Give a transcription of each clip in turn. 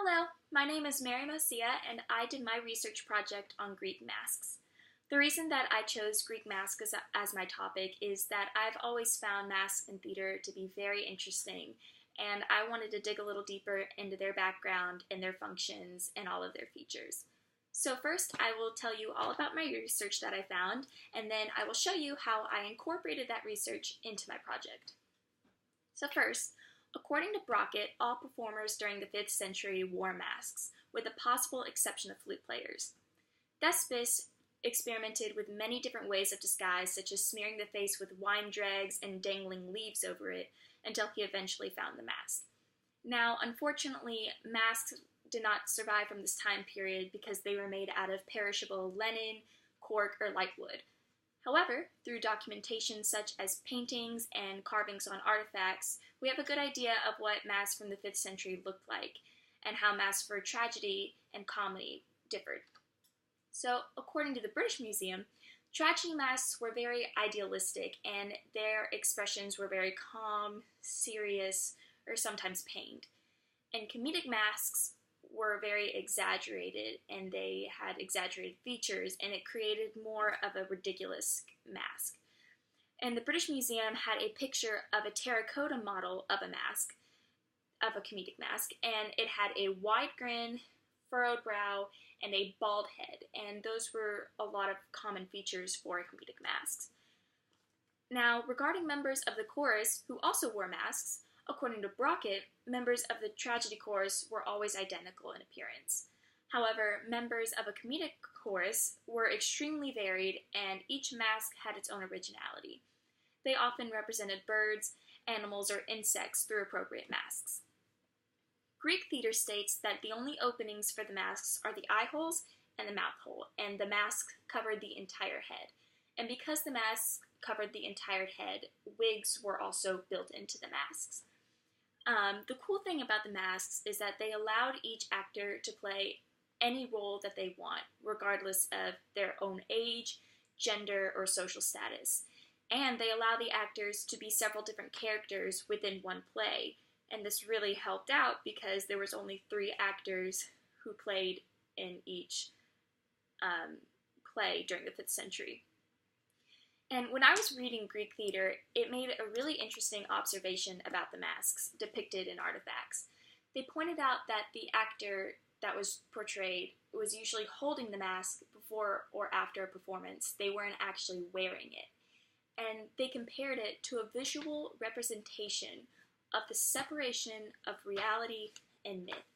Hello, my name is Mary Moccia, and I did my research project on Greek masks. The reason that I chose Greek masks as my topic is that I've always found masks in theater to be very interesting, and I wanted to dig a little deeper into their background and their functions and all of their features. So first, I will tell you all about my research that I found, and then I will show you how I incorporated that research into my project. So first, according to Brockett, all performers during the 5th century wore masks, with the possible exception of flute players. Thespis experimented with many different ways of disguise, such as smearing the face with wine dregs and dangling leaves over it, until he eventually found the mask. Now, unfortunately, masks did not survive from this time period because they were made out of perishable linen, cork, or light wood. However, through documentation such as paintings and carvings on artifacts, we have a good idea of what masks from the 5th century looked like, and how masks for tragedy and comedy differed. So, according to the British Museum, tragedy masks were very idealistic, and their expressions were very calm, serious, or sometimes pained. And comedic masks were very exaggerated, and they had exaggerated features, and it created more of a ridiculous mask. And the British Museum had a picture of a terracotta model of a mask, of a comedic mask, and it had a wide grin, furrowed brow, and a bald head, and those were a lot of common features for comedic masks. Now, regarding members of the chorus who also wore masks, according to Brockett, members of the tragedy chorus were always identical in appearance. However, members of a comedic chorus were extremely varied, and each mask had its own originality. They often represented birds, animals, or insects through appropriate masks. Greek theater states that the only openings for the masks are the eye holes and the mouth hole, and the mask covered the entire head. And because the masks covered the entire head, wigs were also built into the masks. The cool thing about the masks is that they allowed each actor to play any role that they want, regardless of their own age, gender, or social status. And they allow the actors to be several different characters within one play. And this really helped out because there was only 3 actors who played in each play during the 5th century. And when I was reading Greek theater, it made a really interesting observation about the masks depicted in artifacts. They pointed out that the actor that was portrayed was usually holding the mask before or after a performance. They weren't actually wearing it. And they compared it to a visual representation of the separation of reality and myth,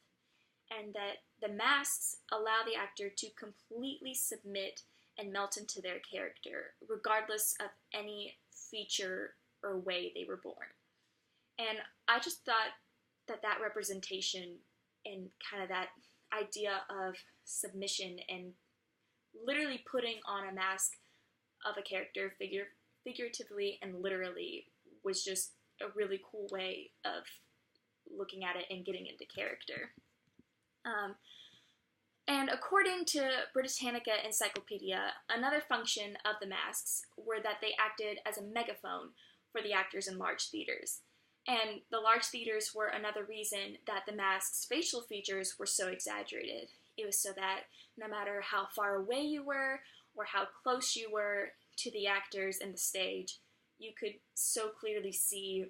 and that the masks allow the actor to completely submit and melt into their character, regardless of any feature or way they were born. And I just thought that that representation and kind of that idea of submission and literally putting on a mask of a character, figuratively and literally, was just a really cool way of looking at it and getting into character. And according to Britannica Encyclopedia, another function of the masks were that they acted as a megaphone for the actors in large theaters. And the large theaters were another reason that the masks' facial features were so exaggerated. It was so that no matter how far away you were or how close you were to the actors and the stage, you could so clearly see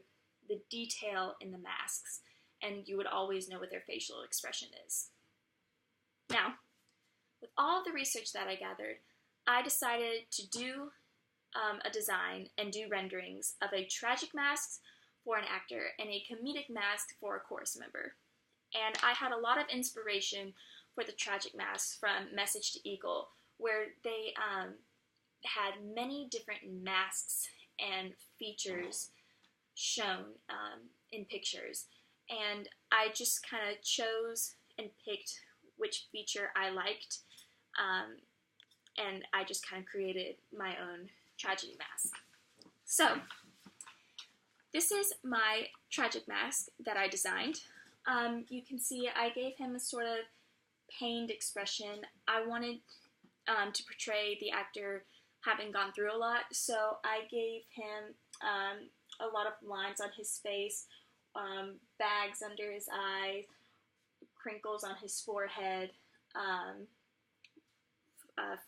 the detail in the masks, and you would always know what their facial expression is. Now, with all of the research that I gathered, I decided to do a design and do renderings of a tragic mask for an actor and a comedic mask for a chorus member. And I had a lot of inspiration for the tragic masks from Message to Eagle, where they had many different masks and features shown in pictures. And I just kind of chose and picked which feature I liked, and I just kind of created my own tragedy mask. So, this is my tragic mask that I designed. You can see I gave him a sort of pained expression. I wanted to portray the actor having gone through a lot, so I gave him a lot of lines on his face, bags under his eyes, crinkles on his forehead,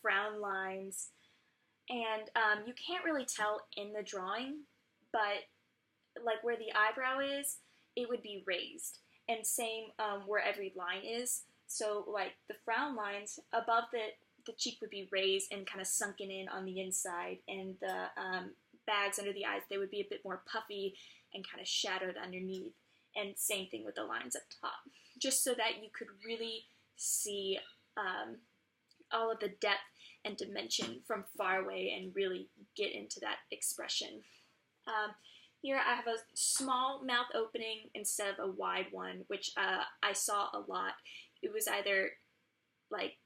frown lines, and you can't really tell in the drawing, but like where the eyebrow is, it would be raised, and same where every line is. So like the frown lines above the cheek would be raised and kind of sunken in on the inside, and the bags under the eyes, they would be a bit more puffy and kind of shadowed underneath, and same thing with the lines up top, just so that you could really see all of the depth and dimension from far away and really get into that expression. Here I have a small mouth opening instead of a wide one, which I saw a lot. It was either like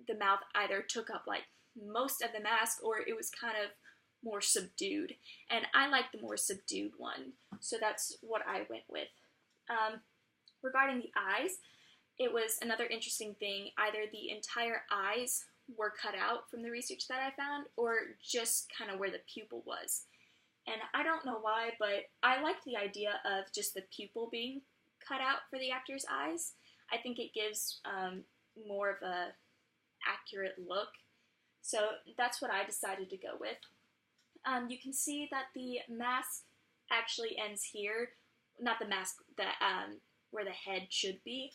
the mouth either took up like most of the mask, or it was kind of more subdued, and I like the more subdued one, so that's what I went with. Regarding the eyes, it was another interesting thing. Either the entire eyes were cut out from the research that I found, or just kind of where the pupil was. And I don't know why, but I liked the idea of just the pupil being cut out for the actor's eyes. I think it gives more of a accurate look. So that's what I decided to go with. You can see that the mask actually ends here. Not the mask, where the head should be.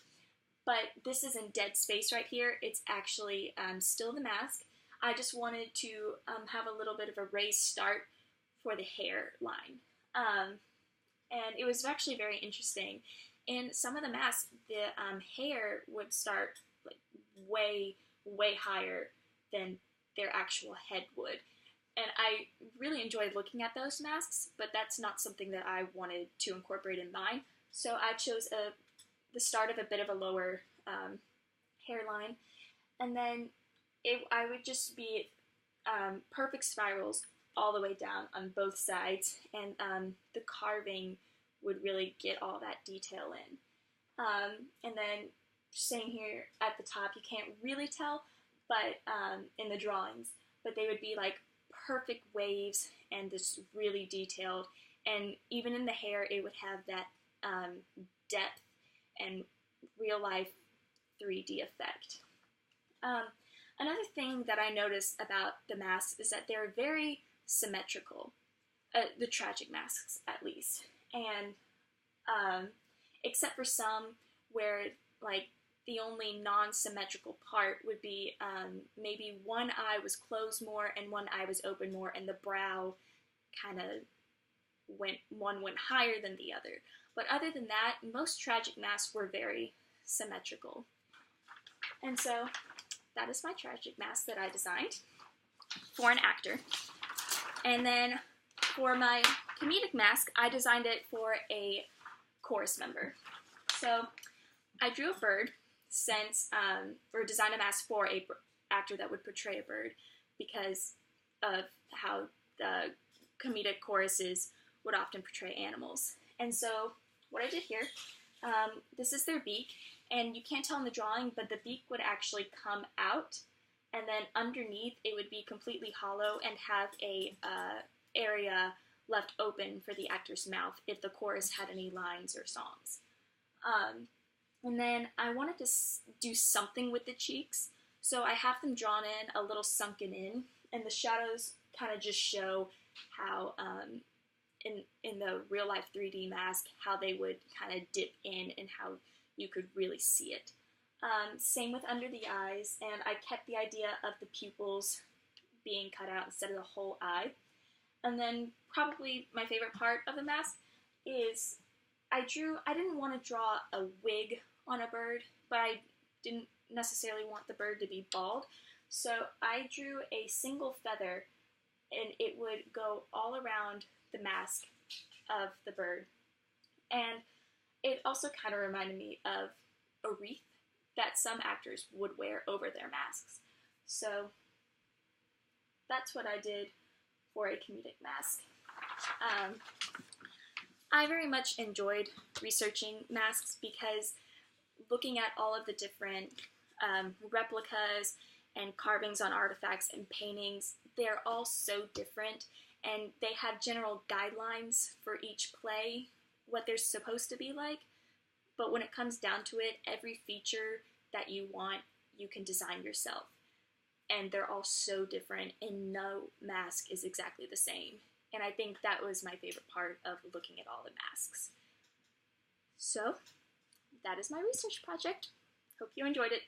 But this is in dead space right here. It's actually still the mask. I just wanted to have a little bit of a raised start for the hairline. And it was actually very interesting. In some of the masks, the hair would start like way, way higher than their actual head would. And I really enjoyed looking at those masks, but that's not something that I wanted to incorporate in mine. So I chose the start of a bit of a lower hairline, and then I would just be perfect spirals all the way down on both sides, and the carving would really get all that detail in. And then sitting here at the top, you can't really tell, but in the drawings, but they would be like perfect waves and this really detailed, and even in the hair, it would have that depth and real life 3D effect. Another thing that I noticed about the masks is that they're very symmetrical, the tragic masks at least, and except for some where like the only non-symmetrical part would be maybe one eye was closed more and one eye was open more, and the brow kind of went higher than the other. But other than that, most tragic masks were very symmetrical. And so that is my tragic mask that I designed for an actor. And then for my comedic mask, I designed it for a chorus member. So I drew a bird or designed a mask for a actor that would portray a bird because of how the comedic choruses would often portray animals. And so what I did here, this is their beak, and you can't tell in the drawing, but the beak would actually come out, and then underneath it would be completely hollow and have a area left open for the actor's mouth if the chorus had any lines or songs. And then I wanted to do something with the cheeks, so I have them drawn in, a little sunken in, and the shadows kind of just show how, in the real-life 3D mask, how they would kind of dip in and how you could really see it. Same with under the eyes, and I kept the idea of the pupils being cut out instead of the whole eye. And then probably my favorite part of the mask is I didn't want to draw a wig on a bird, but I didn't necessarily want the bird to be bald. So I drew a single feather, and it would go all around the mask of the bird. And it also kind of reminded me of a wreath that some actors would wear over their masks. So that's what I did for a comedic mask. I very much enjoyed researching masks because looking at all of the different replicas and carvings on artifacts and paintings, they're all so different, and they have general guidelines for each play, what they're supposed to be like, but when it comes down to it, every feature that you want, you can design yourself. And they're all so different, and no mask is exactly the same. And I think that was my favorite part of looking at all the masks. So, that is my research project. Hope you enjoyed it.